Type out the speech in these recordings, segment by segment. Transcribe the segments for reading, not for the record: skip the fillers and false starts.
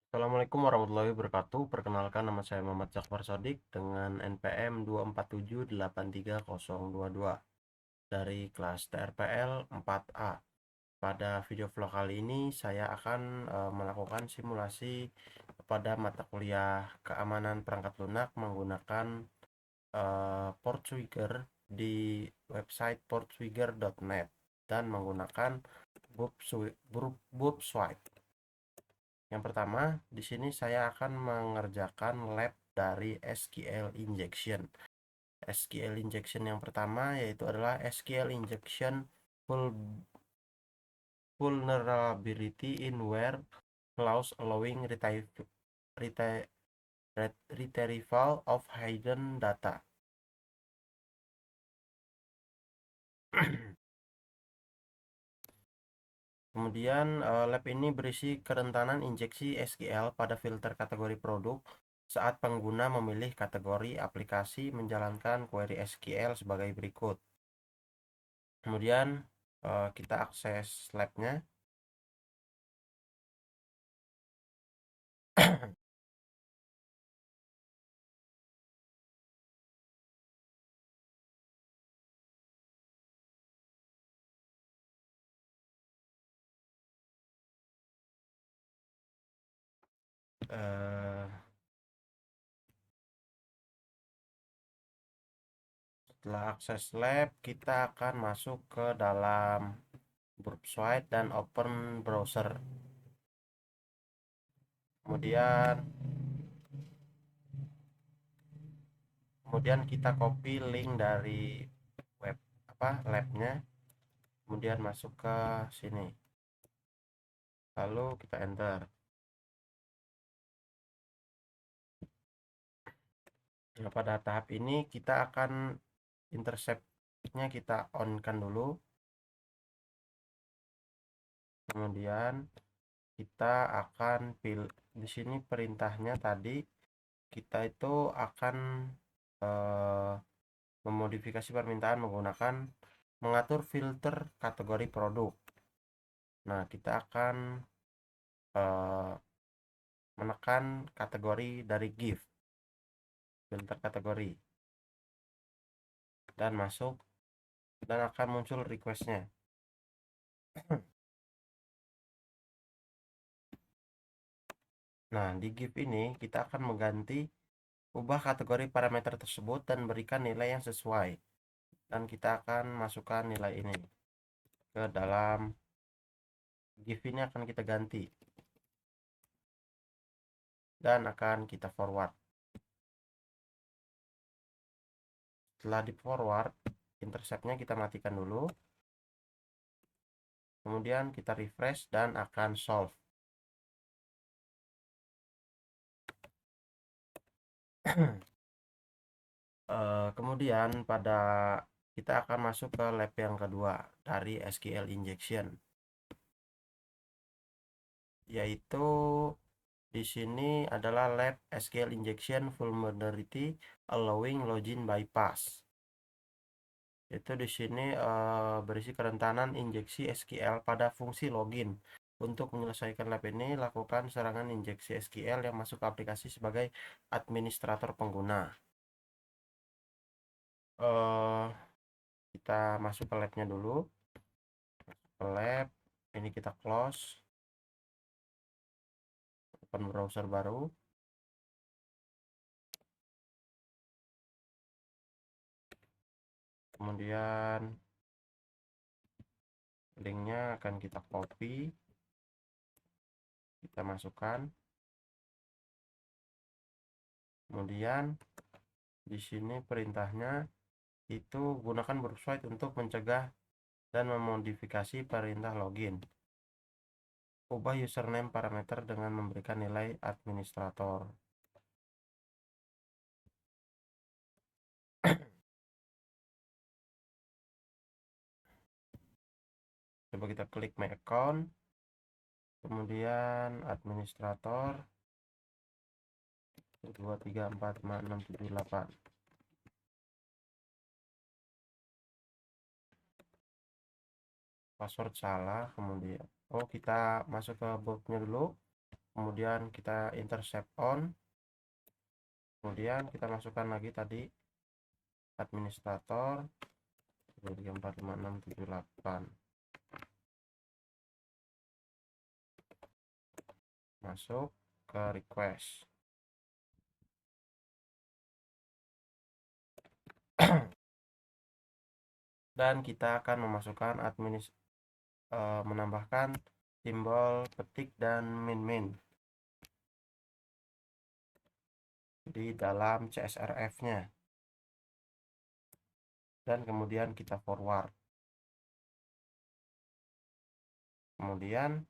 Assalamualaikum warahmatullahi wabarakatuh. Perkenalkan, nama saya Muhammad Jakfar Sodik dengan NPM 247830022 dari kelas TRPL 4A. Pada video vlog kali ini saya akan melakukan simulasi pada mata kuliah keamanan perangkat lunak menggunakan Portswigger di website portswigger.net dan menggunakan Bootstrap. Yang pertama, di sini saya akan mengerjakan lab dari SQL injection. SQL injection yang pertama yaitu adalah SQL injection vulnerability in where clause allowing retrieval of hidden data. Kemudian lab ini berisi kerentanan injeksi SQL pada filter kategori produk saat pengguna memilih kategori aplikasi menjalankan query SQL sebagai berikut. Kemudian kita akses labnya. Eh, Setelah akses lab, kita akan masuk ke dalam Bootstrap dan open browser. Kemudian kita copy link dari web labnya, kemudian masuk ke sini, lalu kita enter. Nah, pada tahap ini kita akan intercept-nya kita on kan dulu. Kemudian kita akan pilih di sini perintahnya tadi, kita itu akan memodifikasi permintaan menggunakan mengatur filter kategori produk. Nah, kita akan menekan kategori dari gift, filter kategori, dan masuk, dan akan muncul requestnya. Nah, di gift ini kita akan mengganti, ubah kategori parameter tersebut dan berikan nilai yang sesuai, dan kita akan masukkan nilai ini ke dalam gift. Ini akan kita ganti dan akan kita forward. Setelah di forward, interceptnya kita matikan dulu, kemudian kita refresh dan akan solve. Kemudian kita akan masuk ke lab yang kedua dari SQL injection, yaitu di sini adalah lab SQL injection vulnerability allowing login bypass. Itu di sini berisi kerentanan injeksi SQL pada fungsi login. Untuk menyelesaikan lab ini, lakukan serangan injeksi SQL yang masuk ke aplikasi sebagai administrator pengguna. Kita masuk ke labnya dulu. Ke lab ini kita close, open browser baru. Kemudian linknya akan kita copy, kita masukkan. Kemudian di sini perintahnya itu gunakan Bootstrap untuk mencegah dan memodifikasi perintah login. Ubah username parameter dengan memberikan nilai administrator. Coba kita klik my account, kemudian administrator 2 3 4 5 6 7 8. Password salah. Kemudian kita masuk ke botnya dulu. kemudian kita intercept on, kemudian kita masukkan lagi tadi administrator 3456678, masuk ke request. Dan kita akan memasukkan menambahkan simbol petik dan min di dalam CSRF-nya, dan kemudian kita forward. Kemudian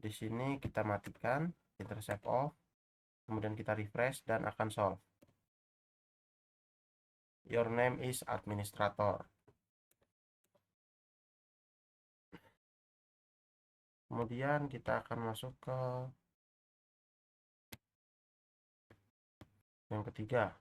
di sini kita matikan intercept off, kemudian kita refresh dan akan solve. Your name is administrator. Kemudian kita akan masuk ke yang ketiga.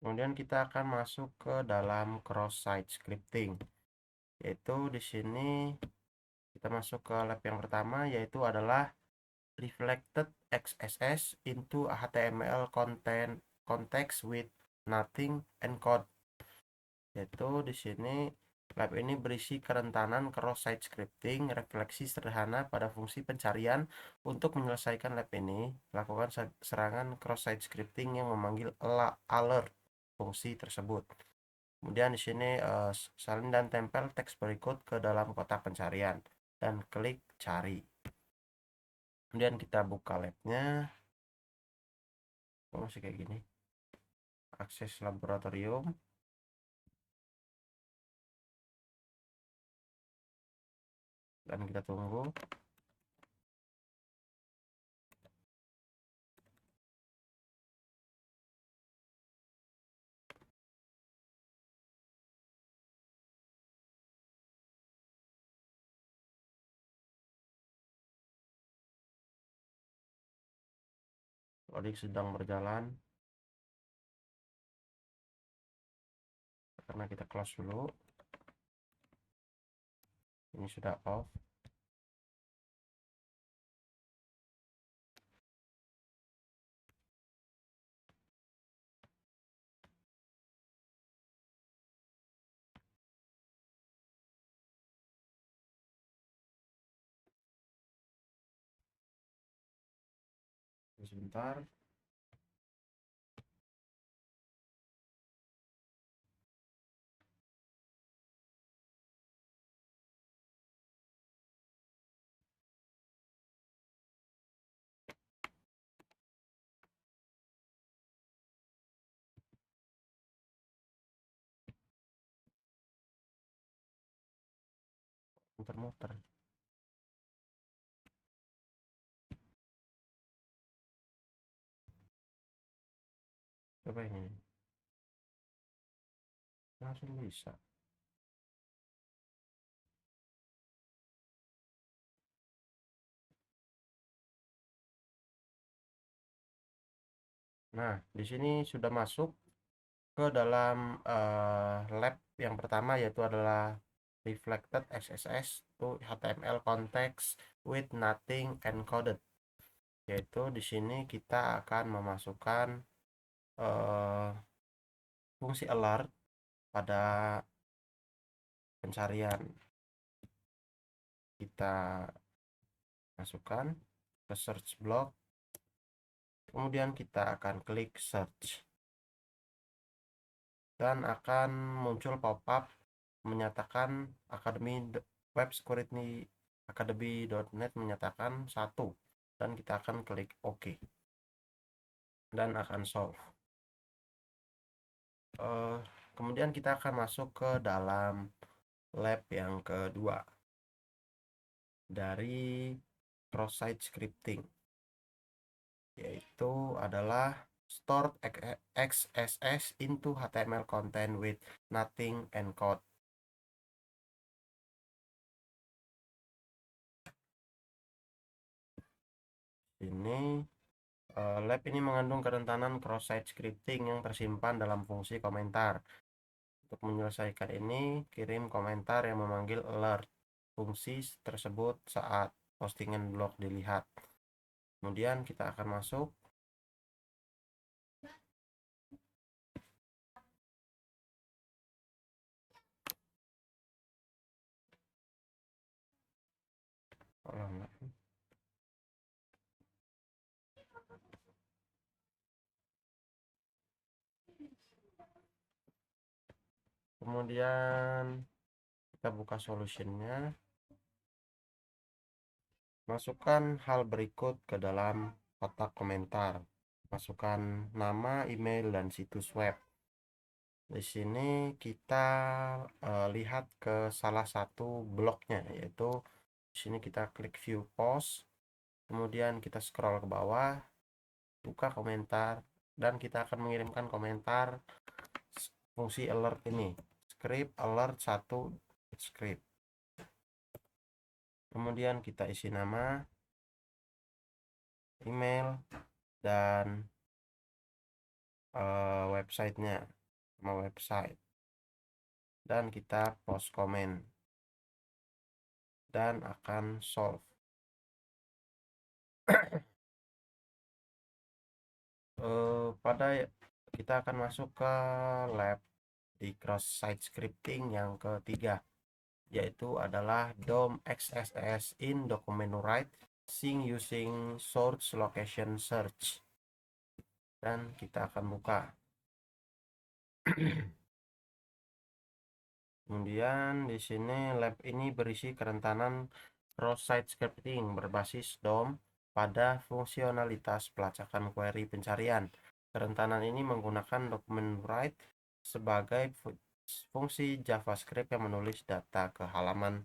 Kemudian kita akan masuk ke dalam cross-site scripting, yaitu di sini kita masuk ke lab yang pertama, yaitu adalah reflected XSS into HTML context with nothing encode. Yaitu di sini lab ini berisi kerentanan cross-site scripting refleksi sederhana pada fungsi pencarian. Untuk menyelesaikan lab ini, lakukan serangan cross-site scripting yang memanggil alert fungsi tersebut. Kemudian di sini salin dan tempel teks berikut ke dalam kotak pencarian dan klik cari. Kemudian kita buka labnya. Masih kayak gini. Akses laboratorium. Dan kita tunggu. Loading sedang berjalan. Karena kita close dulu. Ini sudah off. Sebentar. Muter-muter. Coba ini. Langsung bisa. Nah, di sini sudah masuk ke dalam lab yang pertama, yaitu adalah reflected XSS to HTML context with nothing encoded. Yaitu di sini kita akan memasukkan fungsi alert pada pencarian. Kita masukkan ke search block, kemudian kita akan klik search, dan akan muncul pop-up menyatakan web security academy.net menyatakan 1, dan kita akan klik OK dan akan solve. Kemudian kita akan masuk ke dalam lab yang kedua dari cross-site scripting, yaitu adalah stored XSS into HTML content with nothing encode. Ini lab ini mengandung kerentanan cross-site scripting yang tersimpan dalam fungsi komentar. Untuk menyelesaikan ini, kirim komentar yang memanggil alert fungsi tersebut saat postingan blog dilihat. Kemudian kita akan masuk. Kemudian kita buka solutionnya. Masukkan hal berikut ke dalam kotak komentar. Masukkan nama, email, dan situs web. Di sini kita lihat ke salah satu blognya, yaitu di sini kita klik view post, kemudian kita scroll ke bawah, buka komentar, dan kita akan mengirimkan komentar fungsi alert ini, script alert 1 script. Kemudian kita isi nama, email, dan websitenya, nama website, dan kita post komen dan akan solve. Pada kita akan masuk ke lab di cross site scripting yang ketiga, yaitu adalah DOM XSS in document write sync using source location search, dan kita akan buka. Kemudian di sini lab ini berisi kerentanan cross-site scripting berbasis DOM pada fungsionalitas pelacakan query pencarian. Kerentanan ini menggunakan document write sebagai fungsi JavaScript yang menulis data ke halaman.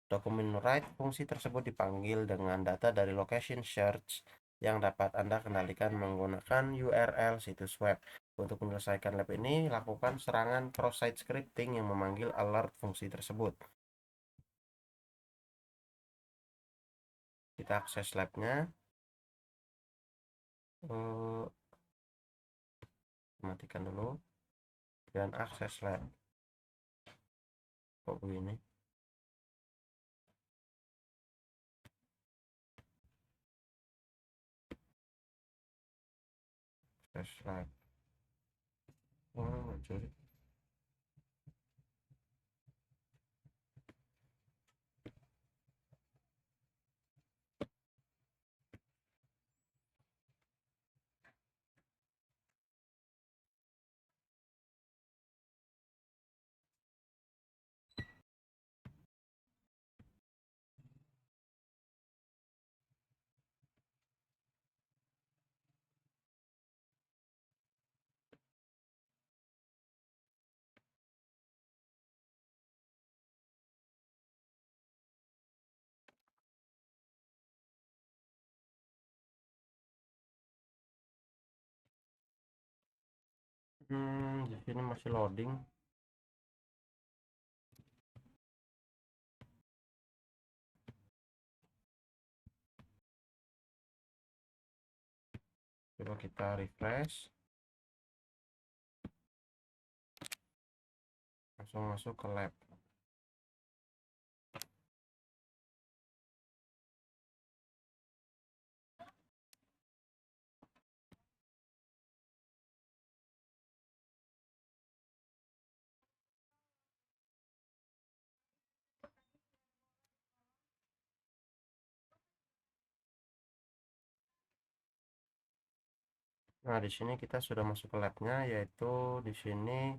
Document write fungsi tersebut dipanggil dengan data dari location search yang dapat Anda kendalikan menggunakan URL situs web. Untuk menyelesaikan lab ini, lakukan serangan cross-site scripting yang memanggil alert fungsi tersebut. Kita akses labnya. Matikan dulu. Dan akses lab. Kok begini? Akses lab. Oh, curi. Di sini masih loading. Coba kita refresh. Langsung masuk ke lab. Nah, di sini kita sudah masuk ke labnya, yaitu di sini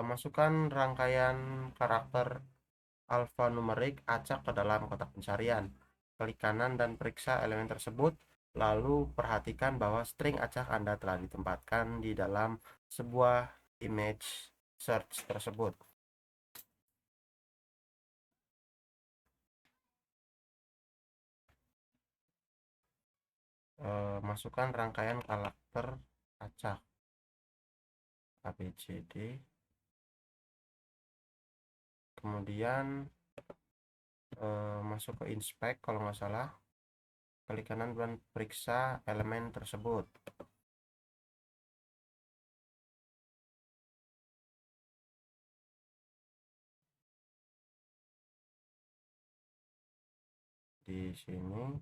masukkan rangkaian karakter alfanumerik acak ke dalam kotak pencarian. Klik kanan dan periksa elemen tersebut, lalu perhatikan bahwa string acak Anda telah ditempatkan di dalam sebuah image search tersebut. Masukkan rangkaian karakter acak ABCD, kemudian masuk ke inspect kalau nggak salah, klik kanan dan periksa elemen tersebut. Di sini,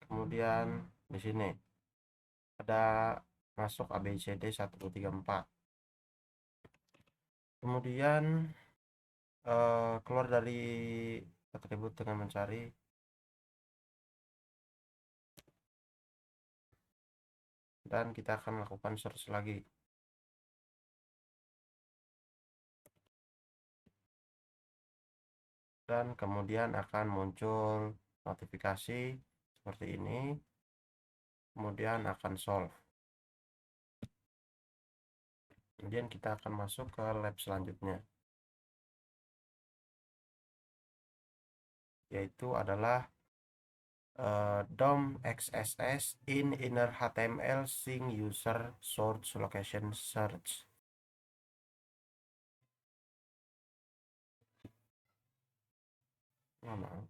kemudian di sini ada masuk ABCD 1 2 3 4. Kemudian keluar dari atribut dengan mencari dan kita akan lakukan search lagi. Dan kemudian akan muncul notifikasi seperti ini, kemudian akan solve. Kemudian kita akan masuk ke lab selanjutnya, yaitu adalah DOM XSS in inner HTML sync user source location search. Maaf.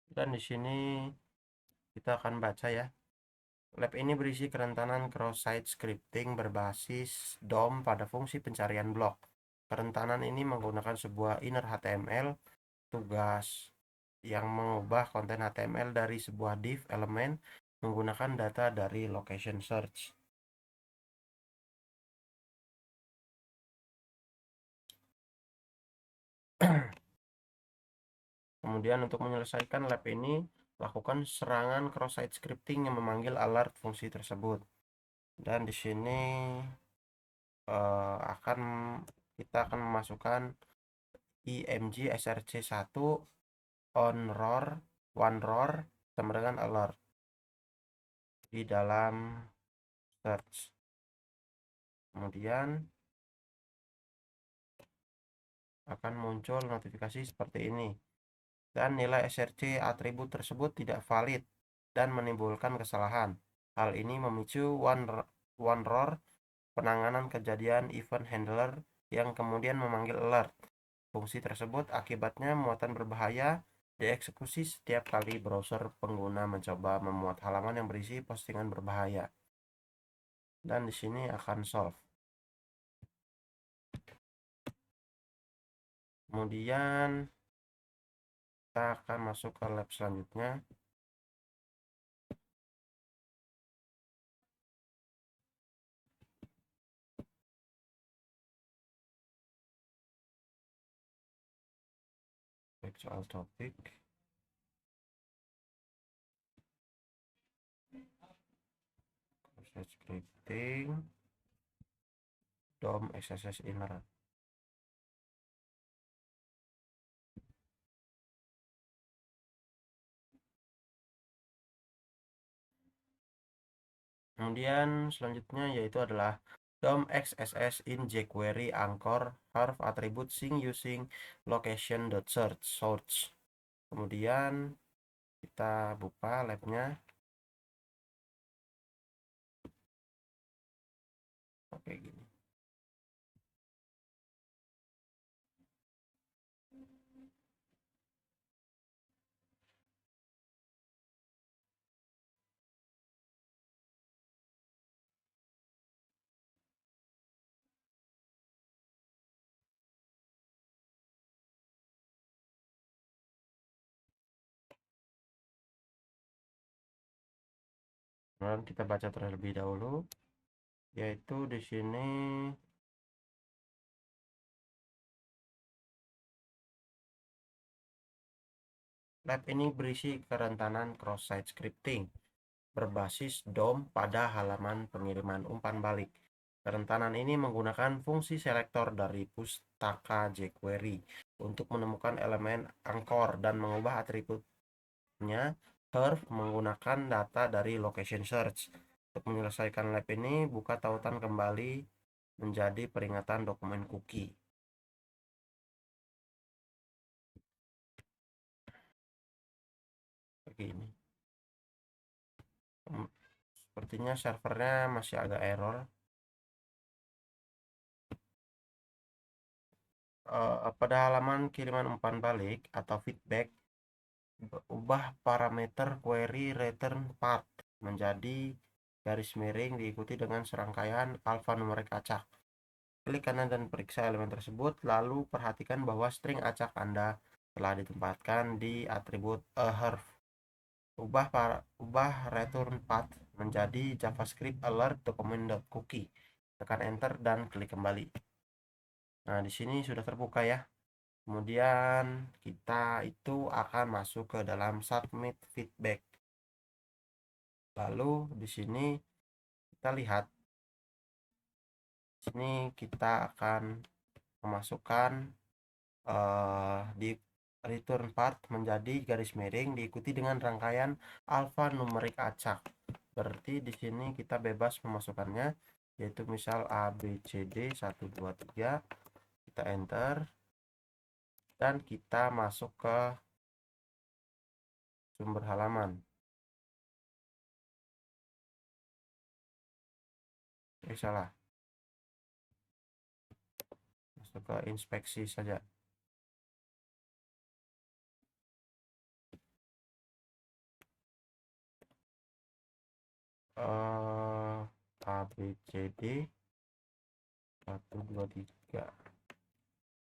Dan di sini kita akan baca ya. Lab ini berisi kerentanan cross-site scripting berbasis DOM pada fungsi pencarian blok. Kerentanan ini menggunakan sebuah inner HTML tugas yang mengubah konten HTML dari sebuah div elemen menggunakan data dari location search. Kemudian untuk menyelesaikan lab ini, lakukan serangan cross-site scripting yang memanggil alert fungsi tersebut. Dan di sini kita akan memasukkan img src1 onROR sama dengan alert di dalam search. Kemudian akan muncul notifikasi seperti ini. Dan nilai src atribut tersebut tidak valid dan menimbulkan kesalahan. Hal ini memicu onROR penanganan kejadian event handler yang kemudian memanggil alert fungsi tersebut. Akibatnya muatan berbahaya dieksekusi setiap kali browser pengguna mencoba memuat halaman yang berisi postingan berbahaya. Dan di sini akan solve. Kemudian kita akan masuk ke lab selanjutnya, soal topik. Proses scripting DOM XSS inner. Kemudian selanjutnya yaitu adalah DOM XSS in jQuery Anchor Harv attribute sync using location.search source. Kemudian kita buka labnya. Oke, gini. Kemudian kita baca terlebih dahulu, yaitu di sini lab ini berisi kerentanan cross-site scripting berbasis DOM pada halaman pengiriman umpan balik. Kerentanan ini menggunakan fungsi selektor dari pustaka jQuery untuk menemukan elemen anchor dan mengubah atributnya Harv menggunakan data dari location search. Untuk menyelesaikan lab ini, buka tautan kembali menjadi peringatan dokumen cookie. ini. Sepertinya servernya masih agak error. Pada halaman kiriman umpan balik atau feedback, ubah parameter query return path menjadi garis miring diikuti dengan serangkaian alfanumerik acak. Klik kanan dan periksa elemen tersebut, lalu perhatikan bahwa string acak Anda telah ditempatkan di atribut ahref. Ubah return path menjadi javascript alert document.cookie. Tekan enter dan klik kembali. Nah, di sini sudah terbuka ya. Kemudian kita itu akan masuk ke dalam submit feedback. Lalu di sini kita lihat, di sini kita akan memasukkan di return path menjadi garis miring diikuti dengan rangkaian alfanumerik acak. Berarti di sini kita bebas memasukkannya, yaitu misal ABCD 1 2 3. Kita enter dan kita masuk ke sumber halaman. Salah. Masuk ke inspeksi saja. ABCD 1 2 3.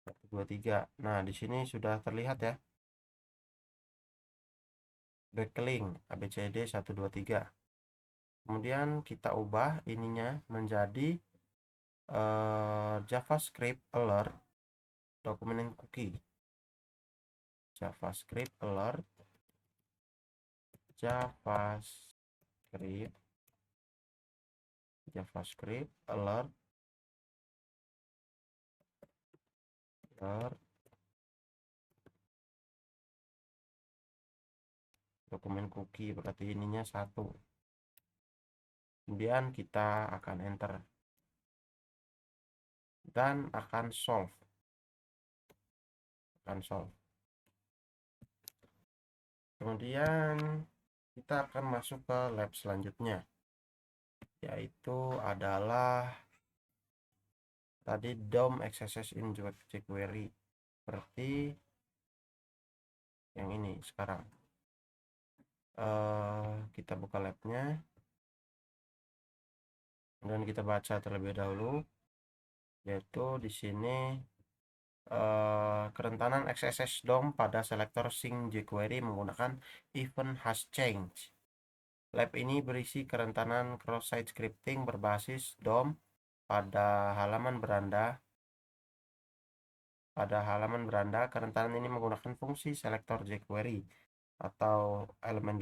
1 2 3. Nah, di sini sudah terlihat ya. Backlink ABCD 1 2 3. Kemudian kita ubah ininya menjadi JavaScript alert dokumen cookie. JavaScript alert alert dokumen cookie, berarti ininya 1. Kemudian kita akan enter dan akan solve. Kemudian kita akan masuk ke lab selanjutnya, yaitu adalah tadi DOM XSS in jQuery, seperti yang ini. Sekarang kita buka labnya dan kita baca terlebih dahulu, yaitu di sini kerentanan XSS DOM pada selektor sync jQuery menggunakan event has change. Lab ini berisi kerentanan cross-site scripting berbasis DOM pada halaman beranda. Kerentanan ini menggunakan fungsi selektor jQuery atau elemen $,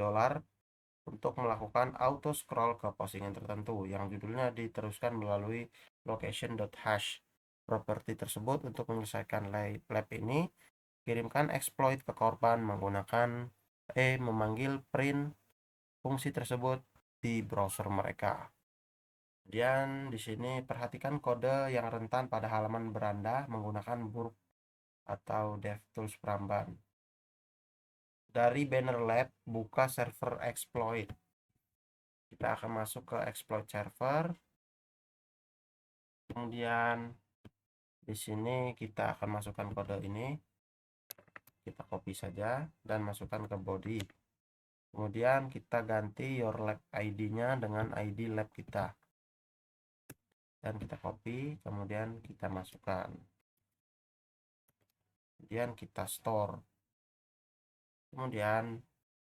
untuk melakukan auto scroll ke postingan tertentu yang judulnya diteruskan melalui location.hash. Properti tersebut untuk menyelesaikan lab ini, kirimkan exploit ke korban menggunakan memanggil print fungsi tersebut di browser mereka. Kemudian di sini perhatikan kode yang rentan pada halaman beranda menggunakan burp atau DevTools Pramban. Dari banner lab, buka server exploit. Kita akan masuk ke exploit server. Kemudian di sini kita akan masukkan kode ini. Kita copy saja dan masukkan ke body. Kemudian kita ganti your lab ID-nya dengan ID lab kita. Dan kita copy, kemudian kita masukkan. Kemudian kita store. Kemudian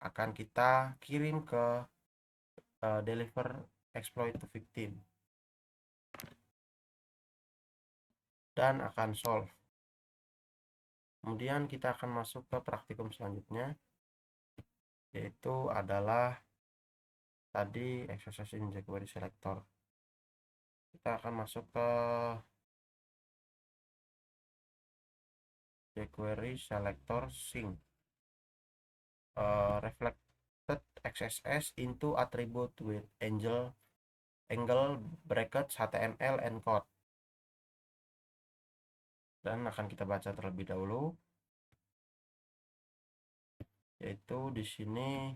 akan kita kirim ke deliver exploit to victim. Dan akan solve. Kemudian kita akan masuk ke praktikum selanjutnya, yaitu adalah tadi exercise in jQuery selector. Kita akan masuk ke jQuery selector sync reflected XSS into attribute with angle bracket HTML encode. Dan akan kita baca terlebih dahulu, yaitu di sini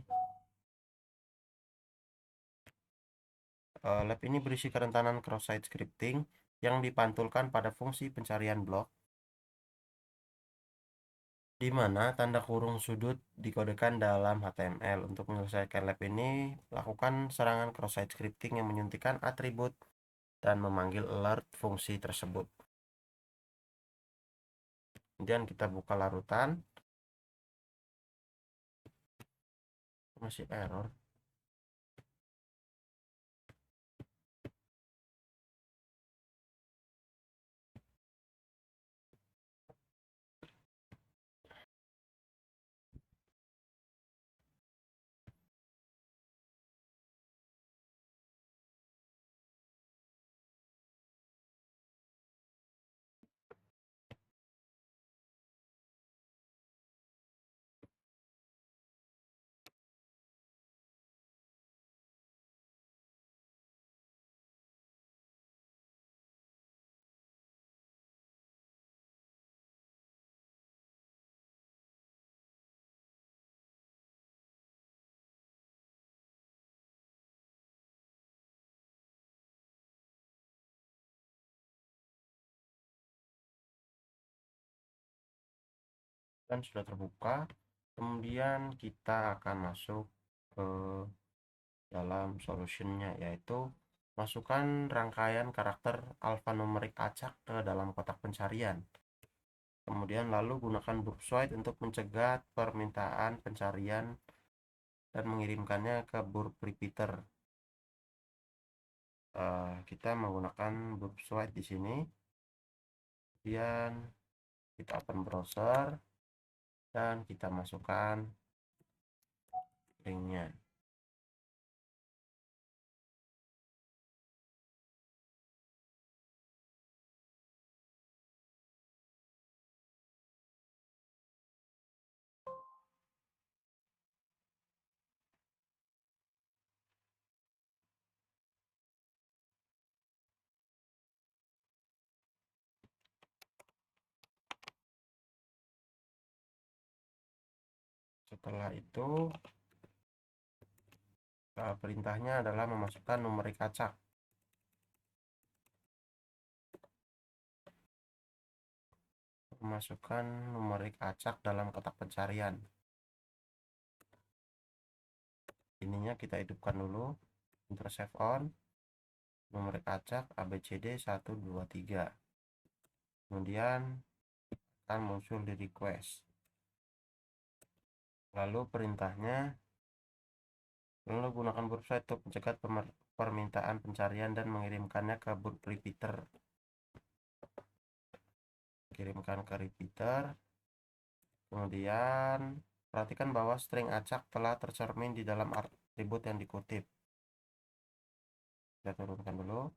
lab ini berisi kerentanan cross-site scripting yang dipantulkan pada fungsi pencarian blok, di mana tanda kurung sudut dikodekan dalam HTML. Untuk menyelesaikan lab ini, lakukan serangan cross-site scripting yang menyuntikkan atribut dan memanggil alert fungsi tersebut. Kemudian kita buka larutan, masih error. Dan sudah terbuka. Kemudian kita akan masuk ke dalam solutionnya, yaitu masukkan rangkaian karakter alfanumerik acak ke dalam kotak pencarian. Kemudian lalu gunakan burp suite untuk mencegah permintaan pencarian dan mengirimkannya ke burp repeater. Kita menggunakan burp suite di sini. Kemudian kita open browser dan kita masukkan linknya. Setelah itu perintahnya adalah memasukkan numerik acak. Memasukkan numerik acak dalam kotak pencarian. Ininya kita hidupkan dulu. Enter save on. Numerik acak ABCD 123. Kemudian akan muncul di request. Lalu perintahnya, lalu gunakan burp suite untuk mencegah permintaan pencarian dan mengirimkannya ke burp repeater. Kirimkan ke repeater. Kemudian perhatikan bahwa string acak telah tercermin di dalam atribut yang dikutip. Kita turunkan dulu.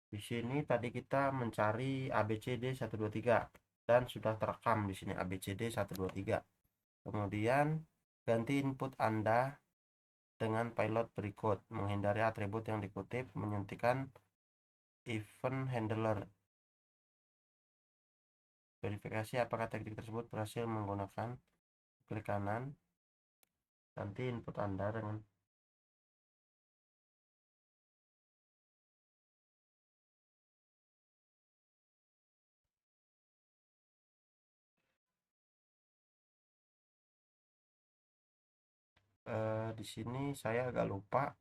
Di sini tadi kita mencari ABCD 123 dan sudah terekam di sini ABCD 123. Kemudian ganti input Anda dengan payload berikut, menghindari atribut yang dikutip, menyuntikkan event handler. Verifikasi apakah teknik tersebut berhasil menggunakan klik kanan. Ganti input Anda dengan di sini saya agak lupa.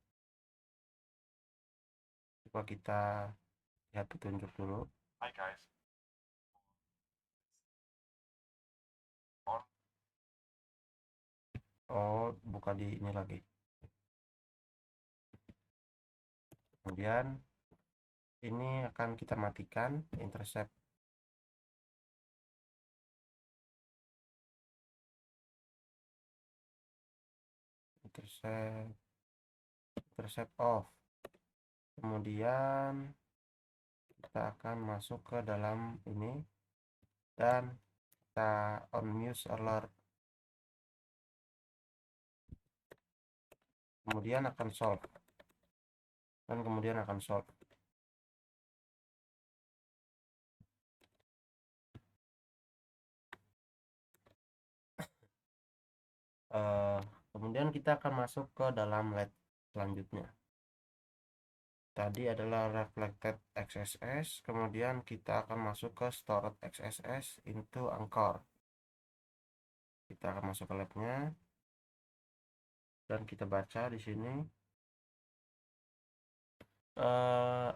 Coba kita lihat petunjuk dulu. Hi guys. Oh, buka di ini lagi. Kemudian ini akan kita matikan intercept off. Kemudian kita akan masuk ke dalam ini dan kita on mute alert. Kemudian akan solve. Dan kemudian akan solve. Kemudian kita akan masuk ke dalam lab selanjutnya. Tadi adalah reflected XSS, kemudian kita akan masuk ke stored XSS into Anchor. Kita akan masuk ke labnya dan kita baca di sini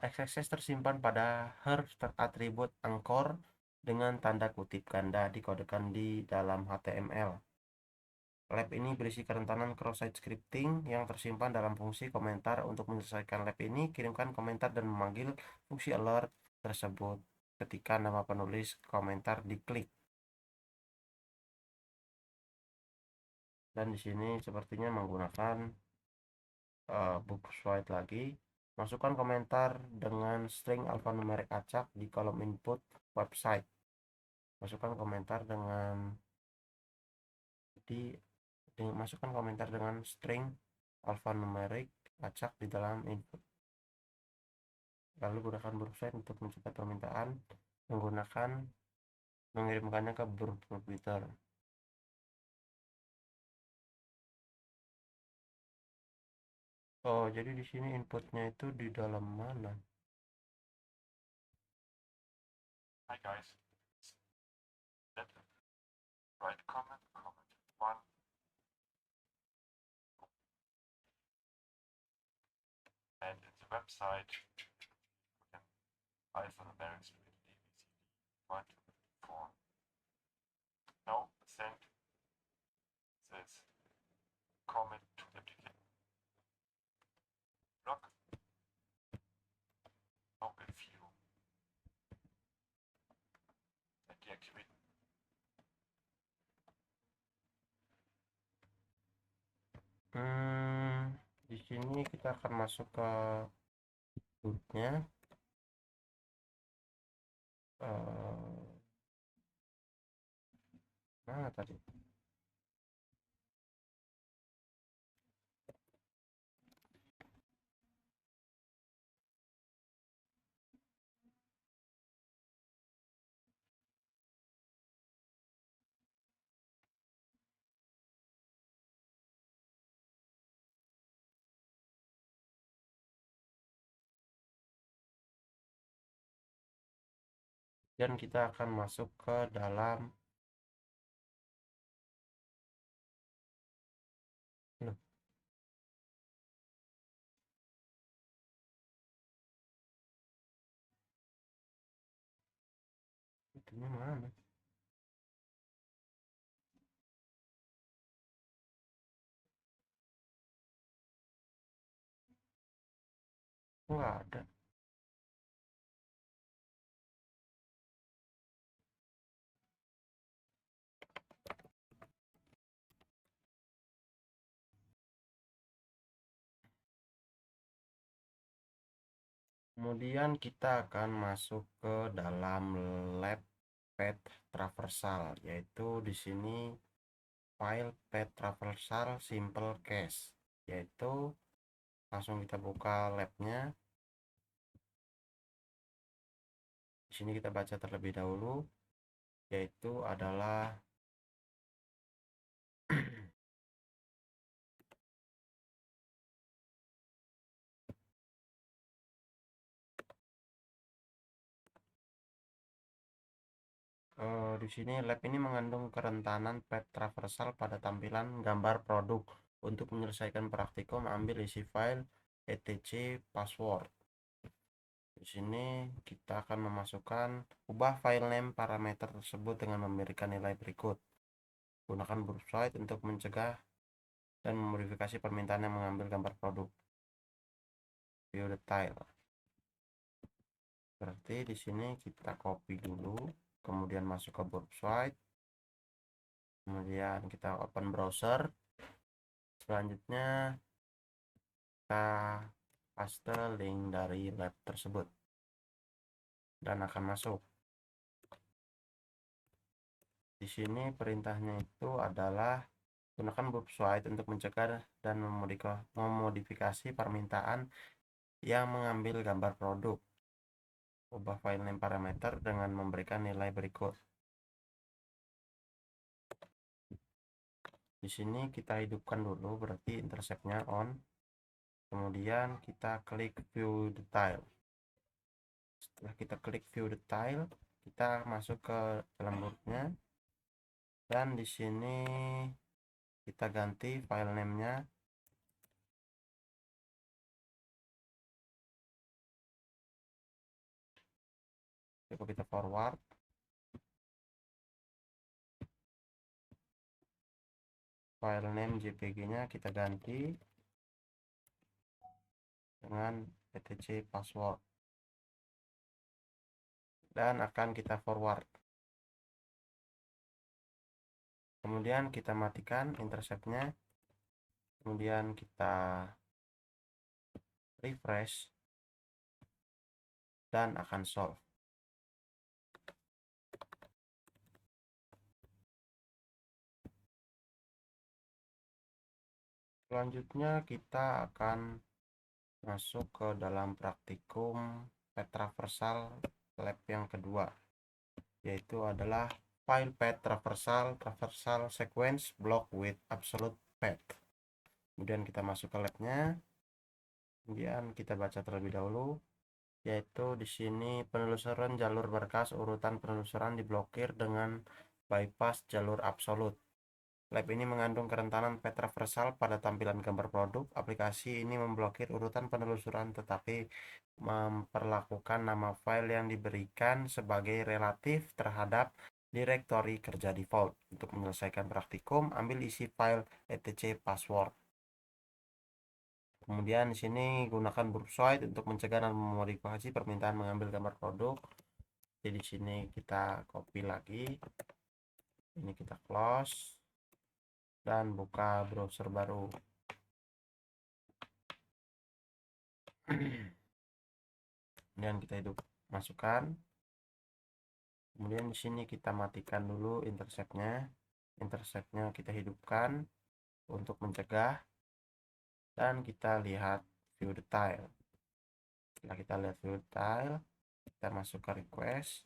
XSS tersimpan pada her atribut Anchor dengan tanda kutip ganda dikodekan di dalam HTML. Lab ini berisi kerentanan cross-site scripting yang tersimpan dalam fungsi komentar. Untuk menyelesaikan lab ini, kirimkan komentar dan memanggil fungsi alert tersebut ketika nama penulis komentar diklik. Dan di sini sepertinya menggunakan Booksuite lagi. Masukkan komentar dengan string alfanumerik acak di kolom input website. Masukkan komentar dengan masukkan komentar dengan string alfanumerik acak di dalam input. Lalu gunakan Booksuite untuk mencapai permintaan menggunakan mengirimkannya ke Twitter. Oh, jadi di sini inputnya itu di dalam mana? Hi guys, let write comment 1 and in the website you can alphanumeric split ABCD 1 to 4. Now send this comment to the ticket block. Now if you deactivate Di sini kita akan masuk ke rootnya. Mana tadi? Dan kita akan masuk ke dalam loh, itunya mana? Nggak ada. Kemudian kita akan masuk ke dalam lab path traversal, yaitu di sini file path traversal simple case, yaitu langsung kita buka labnya. Di sini kita baca terlebih dahulu, yaitu adalah di sini lab ini mengandung kerentanan path traversal pada tampilan gambar produk. Untuk menyelesaikan praktikum, ambil isi file etc password. Di sini kita akan memasukkan ubah file name parameter tersebut dengan memberikan nilai berikut. Gunakan Booksuite untuk mencegah dan memodifikasi permintaan yang mengambil gambar produk. View detail. Berarti di sini kita copy dulu, kemudian masuk ke Booksuite, kemudian kita open browser. Selanjutnya kita paste link dari lab tersebut dan akan masuk. Di sini perintahnya itu adalah gunakan Booksuite untuk mencegah dan memodifikasi permintaan yang mengambil gambar produk. Ubah file name parameter dengan memberikan nilai berikut. Di sini kita hidupkan dulu, berarti intercept-nya on. Kemudian kita klik view detail. Setelah kita klik view detail, kita masuk ke dalam rootnya, dan di sini kita ganti file name-nya. Coba kita forward. File name JPG-nya kita ganti dengan etc password, dan akan kita forward. Kemudian kita matikan intercept-nya, kemudian kita refresh, dan akan solve. Selanjutnya kita akan masuk ke dalam praktikum traversal lab yang kedua, yaitu adalah file path traversal sequence block with absolute path. Kemudian kita masuk ke labnya, kemudian kita baca terlebih dahulu, yaitu di sini penelusuran jalur berkas, urutan penelusuran diblokir dengan bypass jalur absolut. Lab ini mengandung kerentanan path traversal pada tampilan gambar produk. Aplikasi ini memblokir urutan penelusuran tetapi memperlakukan nama file yang diberikan sebagai relatif terhadap direktori kerja default. Untuk menyelesaikan praktikum, ambil isi file etc password. Kemudian di sini gunakan Burpsoid untuk mencegah dan memodifikasi permintaan mengambil gambar produk. Jadi di sini kita copy lagi. Ini kita close dan buka browser baru. Kemudian kita masukkan. Kemudian di sini kita matikan dulu intercept-nya. Intercept-nya kita hidupkan untuk mencegah, dan kita lihat view detail. Setelah kita lihat view detail, kita masuk ke request.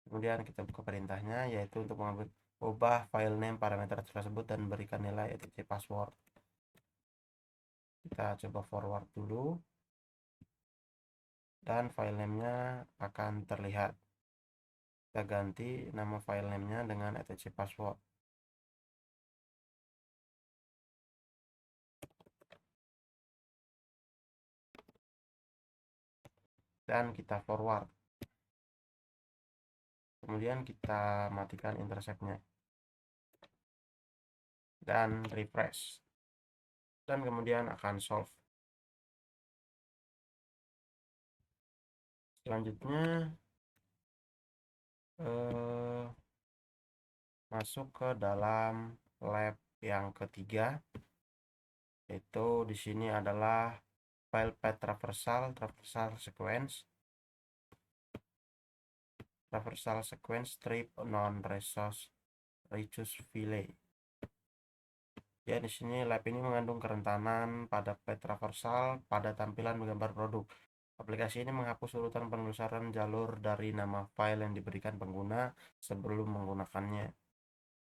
Kemudian kita buka perintahnya, yaitu untuk mengambil ubah file name parameter tersebut dan berikan nilai etc password. Kita coba forward dulu, dan file name-nya akan terlihat. Kita ganti nama file name-nya dengan etc password. Dan kita forward. Kemudian kita matikan intercept-nya dan refresh, dan kemudian akan solve. Selanjutnya masuk ke dalam lab yang ketiga, yaitu di sini adalah file path traversal sequence strip non resource fillet. Ya, di sini lab ini mengandung kerentanan pada path traversal pada tampilan gambar produk. Aplikasi ini menghapus urutan penelusuran jalur dari nama file yang diberikan pengguna sebelum menggunakannya.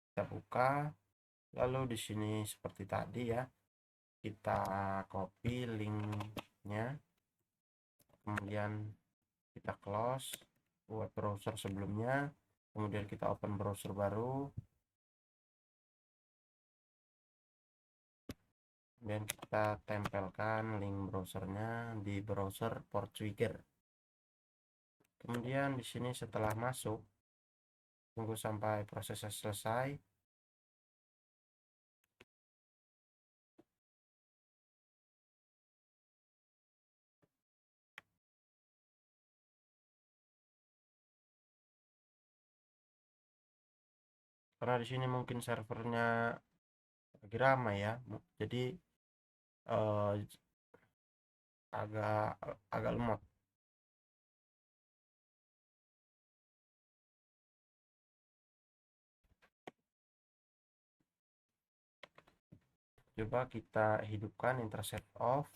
Kita buka, lalu di sini seperti tadi ya, kita copy linknya, kemudian kita close web browser sebelumnya, kemudian kita open browser baru, kemudian kita tempelkan link browsernya di browser Portwigger. Kemudian di sini setelah masuk, tunggu sampai prosesnya selesai. Karena di sini mungkin servernya lagi ramai ya, jadi agak lemot. Coba kita hidupkan intercept off,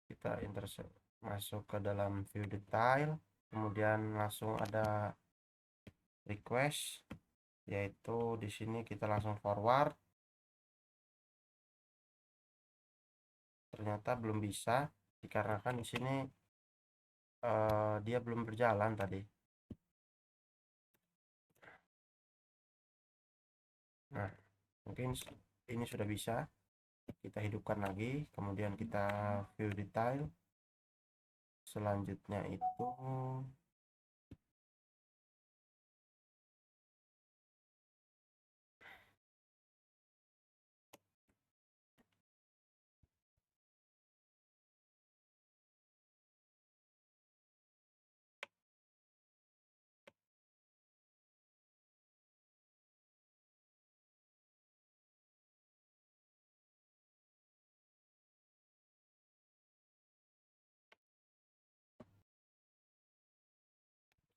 kita intercept masuk ke dalam view detail, kemudian langsung ada request, yaitu di sini kita langsung forward, ternyata belum bisa dikarenakan di sini dia belum berjalan tadi. Nah, mungkin ini sudah bisa. Kita hidupkan lagi, kemudian kita view detail. Selanjutnya itu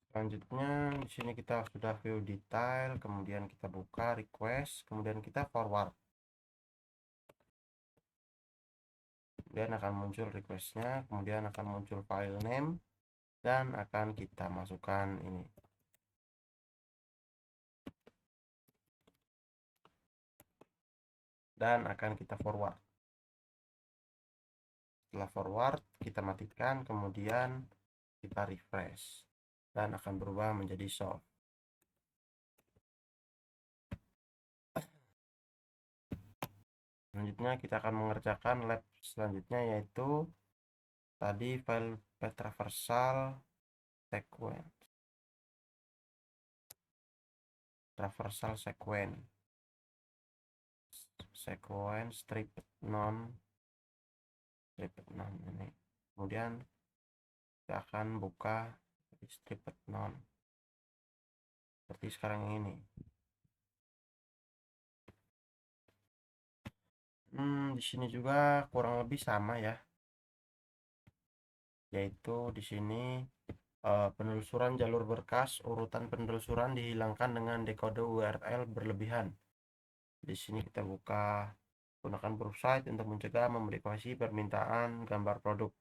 selanjutnya di sini kita sudah view detail, kemudian kita buka request, kemudian kita forward. Kemudian akan muncul requestnya, kemudian akan muncul file name, dan akan kita masukkan ini. Dan akan kita forward. Setelah forward, kita matikan, kemudian kita refresh. Dan akan berubah menjadi solve. Selanjutnya kita akan mengerjakan lab selanjutnya, yaitu tadi file traversal sequence. Sequence strip non ini. Kemudian kita akan buka strip non seperti sekarang ini. Di sini juga kurang lebih sama ya, yaitu di sini penelusuran jalur berkas, urutan penelusuran dihilangkan dengan dekode URL berlebihan. Di sini kita buka, gunakan proof site untuk mencegah memodifikasi permintaan gambar produk.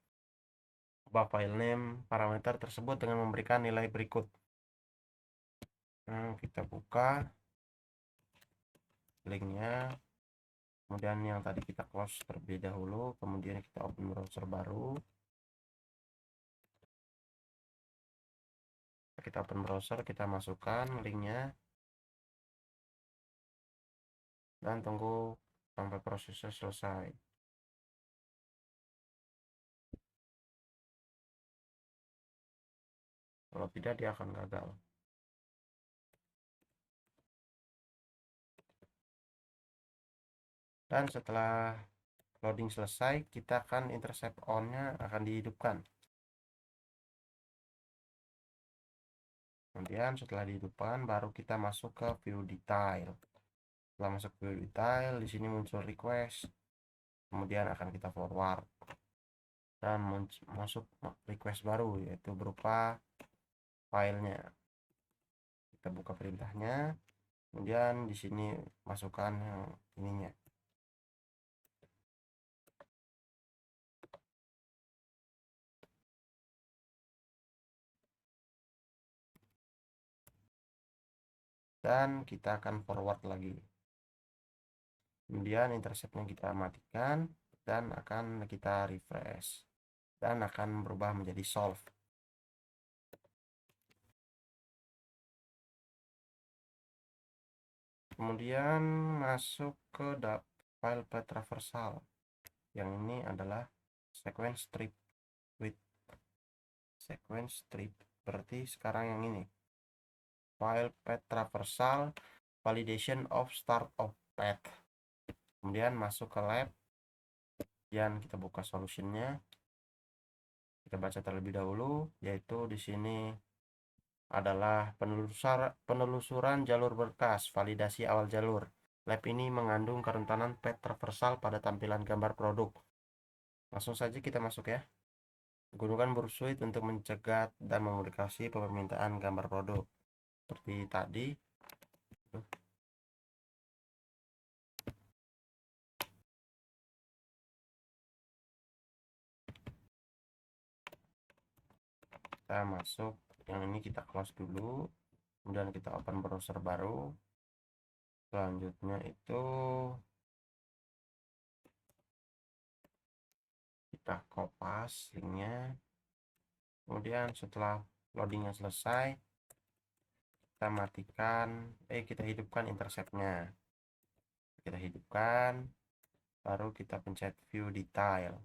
Ubah file name parameter tersebut dengan memberikan nilai berikut. Nah, kita buka linknya, kemudian yang tadi kita close terlebih dahulu, kemudian kita open browser baru. Kita open browser, kita masukkan linknya, dan tunggu sampai prosesnya selesai. Kalau tidak, dia akan gagal. Dan setelah loading selesai, kita akan intercept on-nya akan dihidupkan. Kemudian setelah dihidupkan, baru kita masuk ke view detail. Setelah masuk view detail, di sini muncul request, kemudian akan kita forward dan masuk request baru, yaitu berupa filenya. Kita buka perintahnya, kemudian di sini masukkan yang ininya. Dan kita akan forward lagi. Kemudian interceptnya kita matikan dan akan kita refresh, dan akan berubah menjadi solve. Kemudian masuk ke file traversal. Yang ini adalah sequence strip with sequence strip, berarti sekarang yang ini file traversal validation of start of path. Kemudian masuk ke lab, dan kita buka solutionnya, kita baca terlebih dahulu, yaitu di sini adalah penelusuran jalur berkas, validasi awal jalur. Lab ini mengandung kerentanan path traversal pada tampilan gambar produk. Langsung saja kita masuk ya. Gunakan Bursuit untuk mencegah dan memodifikasi permintaan gambar produk. Seperti tadi. Kita masuk, yang ini kita close dulu. Kemudian kita open browser baru. Selanjutnya itu kita kopas linknya. Kemudian setelah loadingnya selesai, kita matikan, kita hidupkan interceptnya. Kita hidupkan, baru kita pencet view detail.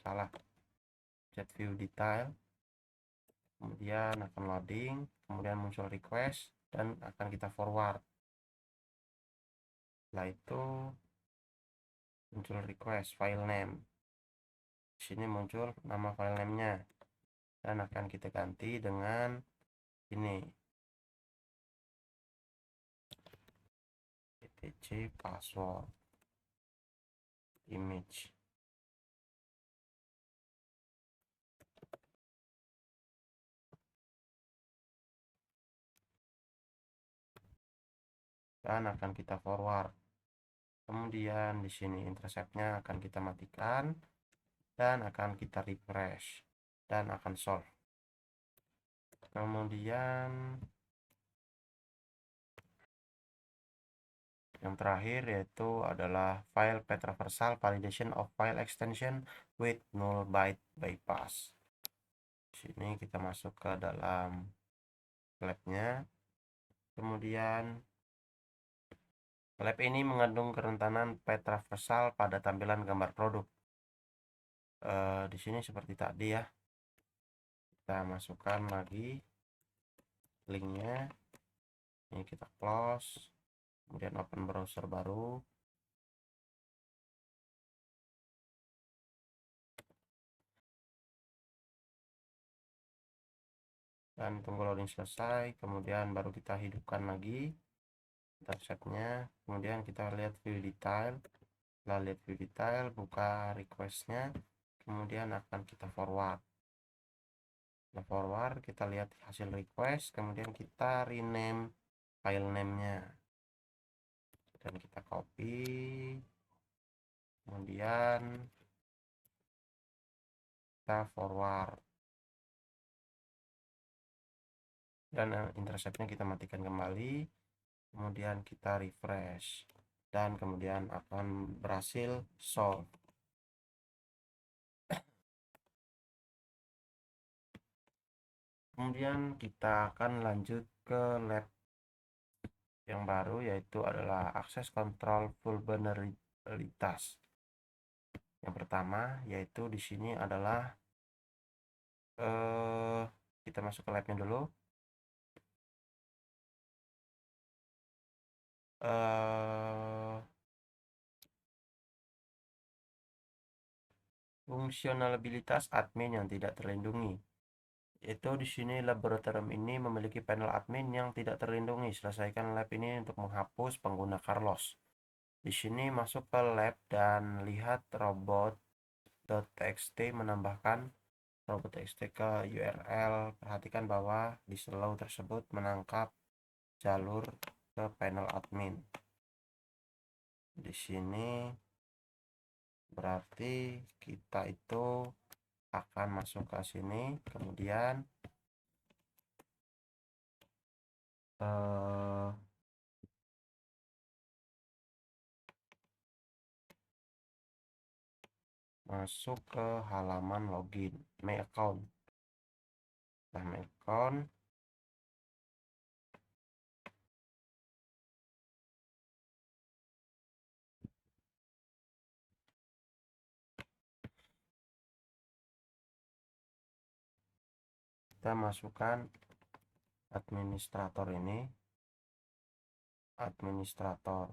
Salah, pencet view detail, kemudian akan loading, kemudian muncul request, dan akan kita forward. Setelah itu muncul request file name. Di sini muncul nama file name-nya, dan akan kita ganti dengan ini, etc password image. Dan akan kita forward. Kemudian di sini intercept-nya akan kita matikan dan akan kita refresh dan akan solve. Kemudian yang terakhir yaitu adalah file path traversal validation of file extension with null byte bypass. Di sini kita masuk ke dalam labnya. Kemudian lab ini mengandung kerentanan path traversal pada tampilan gambar produk. Di sini seperti tadi ya. Kita masukkan lagi linknya. Ini kita close. Kemudian open browser baru. Dan tunggu loading selesai. Kemudian baru kita hidupkan lagi interceptnya. Kemudian kita lihat view detail. Setelah lihat view detail, buka requestnya. Kemudian akan kita forward. Kita forward, kita lihat hasil request. Kemudian kita rename file name-nya. Dan kita copy. Kemudian kita forward. Dan interceptnya kita matikan kembali. Kemudian kita refresh. Dan kemudian akan berhasil solve. Kemudian kita akan lanjut ke lab yang baru, yaitu adalah akses kontrol vulnerabilitas. Yang pertama yaitu di sini adalah kita masuk ke labnya dulu. Fungsionalitas admin yang tidak terlindungi. Itu di sini laboratorium ini memiliki panel admin yang tidak terlindungi. Selesaikan lab ini untuk menghapus pengguna Carlos. Di sini masuk ke lab dan lihat robot.txt, menambahkan robot.txt ke URL. Perhatikan bahwa di slow tersebut menangkap jalur ke panel admin. Di sini berarti kita itu akan masuk ke sini, kemudian masuk ke halaman login my account. Nah, my account, kita masukkan administrator ini, administrator.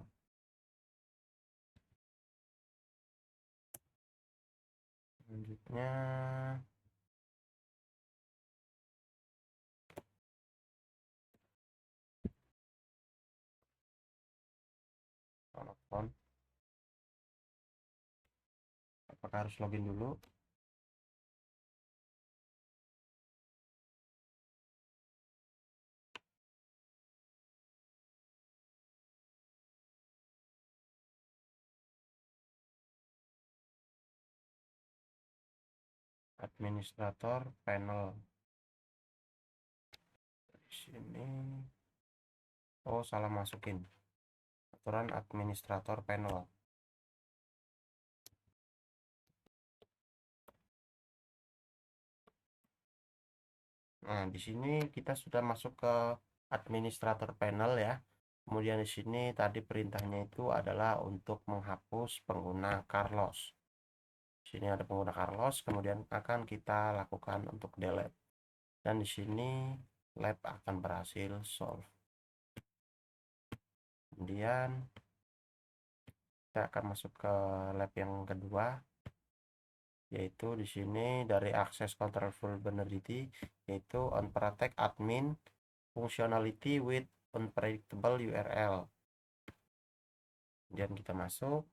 Selanjutnya telepon. Apakah harus login dulu? Administrator panel. Di sini, oh salah masukin. peraturan administrator panel. Nah, di sini kita sudah masuk ke administrator panel ya. Kemudian di sini tadi perintahnya itu adalah untuk menghapus pengguna Carlos. Di sini ada pengguna Carlos, kemudian akan kita lakukan untuk delete. Dan di sini lab akan berhasil solve. Kemudian kita akan masuk ke lab yang kedua, yaitu di sini dari access control vulnerability, yaitu unprotect admin functionality with unpredictable URL. Kemudian kita masuk.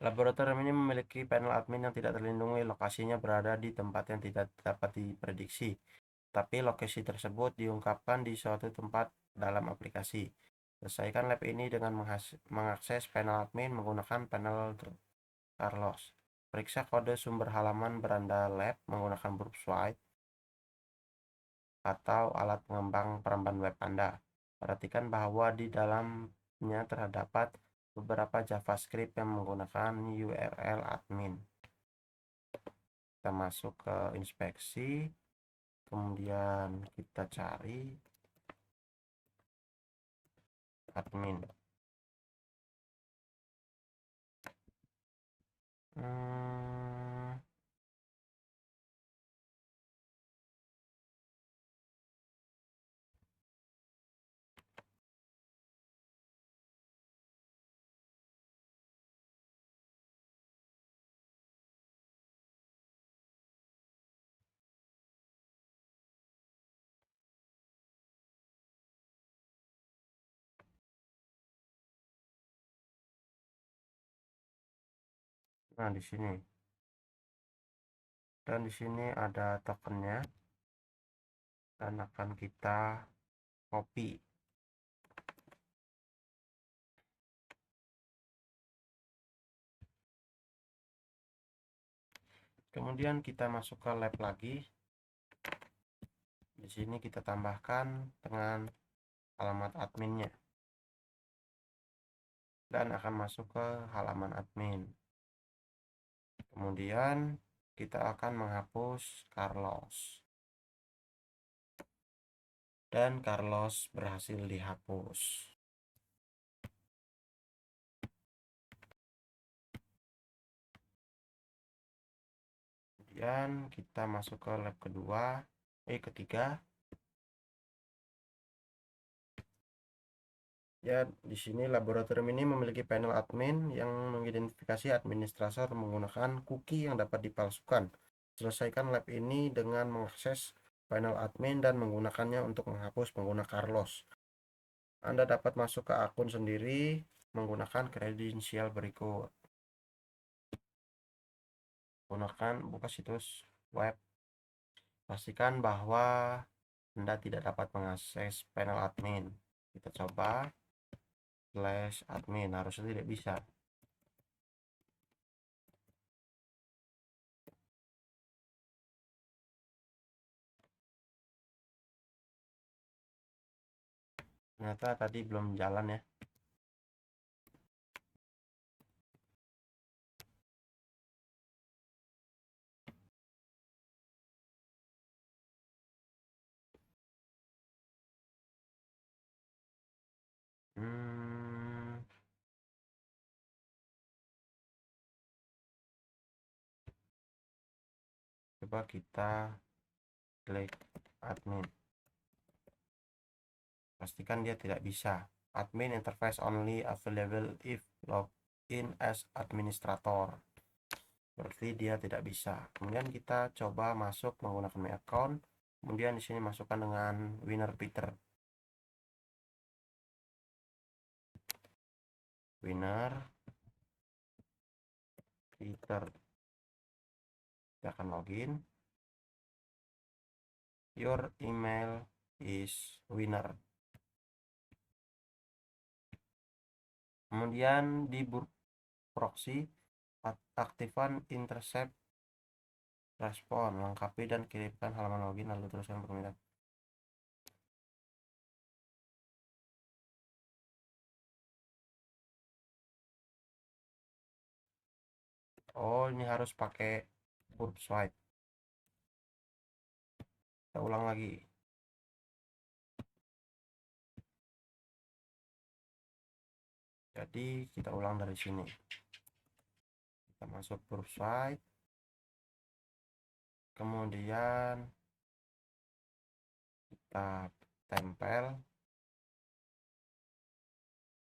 Laboratorium ini memiliki panel admin yang tidak terlindungi, lokasinya berada di tempat yang tidak dapat diprediksi, tapi lokasi tersebut diungkapkan di suatu tempat dalam aplikasi. Selesaikan lab ini dengan mengakses panel admin menggunakan panel Carlos. Periksa kode sumber halaman beranda lab menggunakan Brute Swipe atau alat pengembang peramban web Anda. Perhatikan bahwa di dalamnya terdapat beberapa JavaScript yang menggunakan URL admin. Kita masuk ke inspeksi, kemudian kita cari admin. Nah, di sini. Dan di sini ada tokennya dan akan kita copy. Kemudian kita masuk ke lab lagi. Di sini kita tambahkan dengan alamat adminnya. Dan akan masuk ke halaman admin. Kemudian kita akan menghapus Carlos. Dan Carlos berhasil dihapus. Kemudian kita masuk ke lab ketiga. Ya, di sini laboratorium ini memiliki panel admin yang mengidentifikasi administrator menggunakan cookie yang dapat dipalsukan. Selesaikan lab ini dengan mengakses panel admin dan menggunakannya untuk menghapus pengguna Carlos. Anda dapat masuk ke akun sendiri menggunakan kredensial berikut. Buka situs web. Pastikan bahwa Anda tidak dapat mengakses panel admin. Kita coba /admin, harusnya tidak bisa. Ternyata tadi belum jalan ya. Coba kita klik admin. Pastikan dia tidak bisa. Admin interface only available if login as administrator. Berarti dia tidak bisa. Kemudian kita coba masuk menggunakan my account. Kemudian di sini masukkan dengan winner Peter. Winner Peter. Kita akan login. Your email is winner. Kemudian di proxy aktifkan intercept respon, lengkapi dan kirimkan halaman login lalu teruskan permintaan. Oh, ini harus pakai curve swipe. Kita ulang lagi. Jadi kita ulang dari sini. Kita masuk curve swipe. Kemudian kita tempel.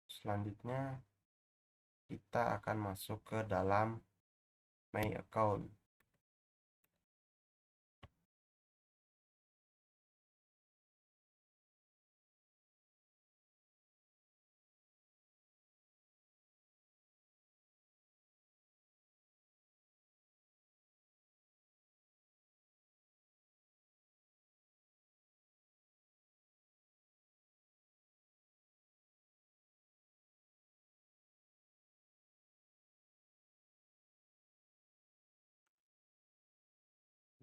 Selanjutnya kita akan masuk ke dalam My Account.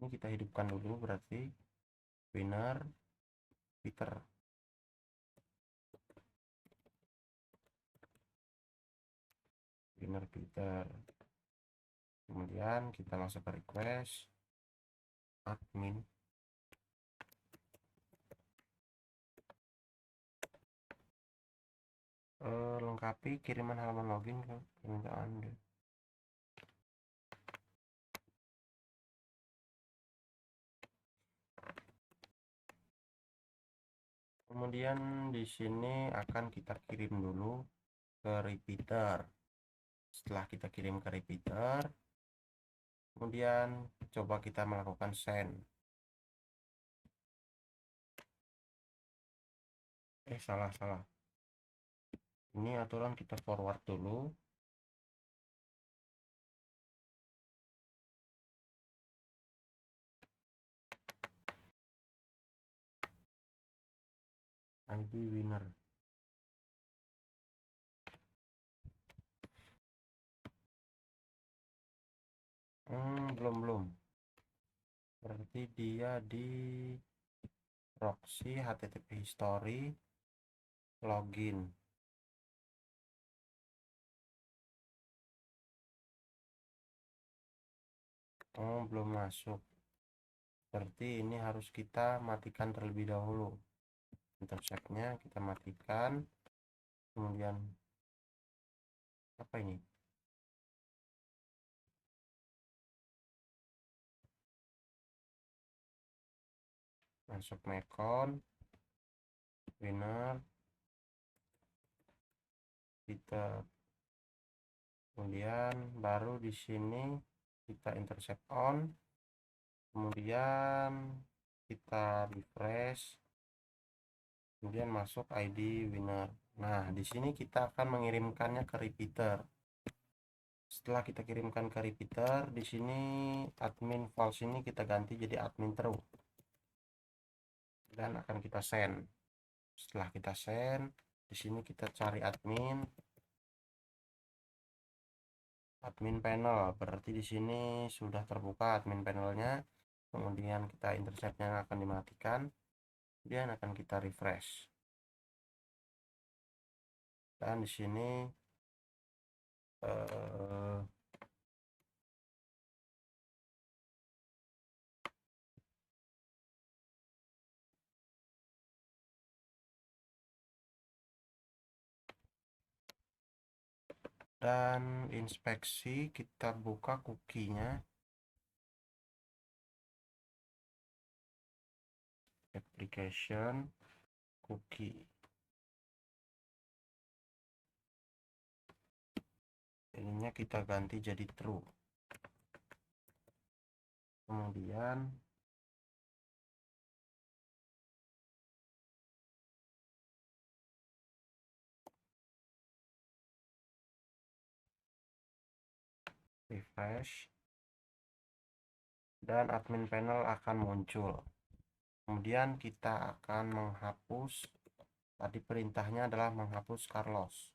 Ini kita hidupkan dulu, berarti winner Peter. Winner Peter. Kemudian kita masuk ke request admin. Lengkapi kiriman halaman login ke permintaan. Kemudian di sini akan kita kirim dulu ke repeater. Setelah kita kirim ke repeater, kemudian coba kita melakukan send. Salah. Ini aturan kita forward dulu. ID winner. Belum. Berarti dia di proxy http history login. Belum masuk. Berarti ini harus kita matikan terlebih dahulu. Intercept-nya kita matikan. Kemudian apa ini? Masuk Macon, winner, kita kemudian baru di sini kita intercept on, kemudian kita refresh, kemudian masuk ID winner. Nah, di sini kita akan mengirimkannya ke repeater. Setelah kita kirimkan ke repeater, di sini admin false ini kita ganti jadi admin true dan akan kita send. Setelah kita send, di sini kita cari admin panel. Berarti di sini sudah terbuka admin panelnya. Kemudian kita interceptnya akan dimatikan. Kemudian akan kita refresh. Dan di sini dan inspeksi, kita buka cookie-nya. Application cookie. Ininya kita ganti jadi true. Kemudian refresh dan admin panel akan muncul. Kemudian kita akan menghapus, tadi perintahnya adalah menghapus Carlos,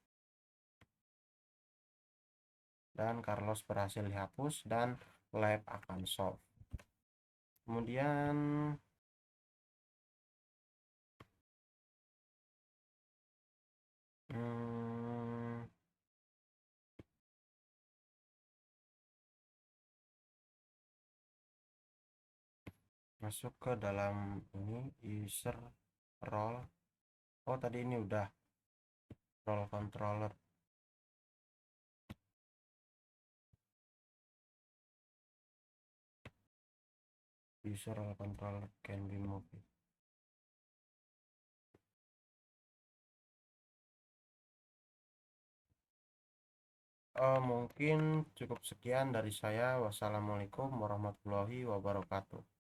dan Carlos berhasil dihapus dan lab akan solve. Kemudian masuk ke dalam ini user role. Oh, tadi ini udah role controller. User role controller can be moved. Mungkin cukup sekian dari saya. Wassalamualaikum warahmatullahi wabarakatuh.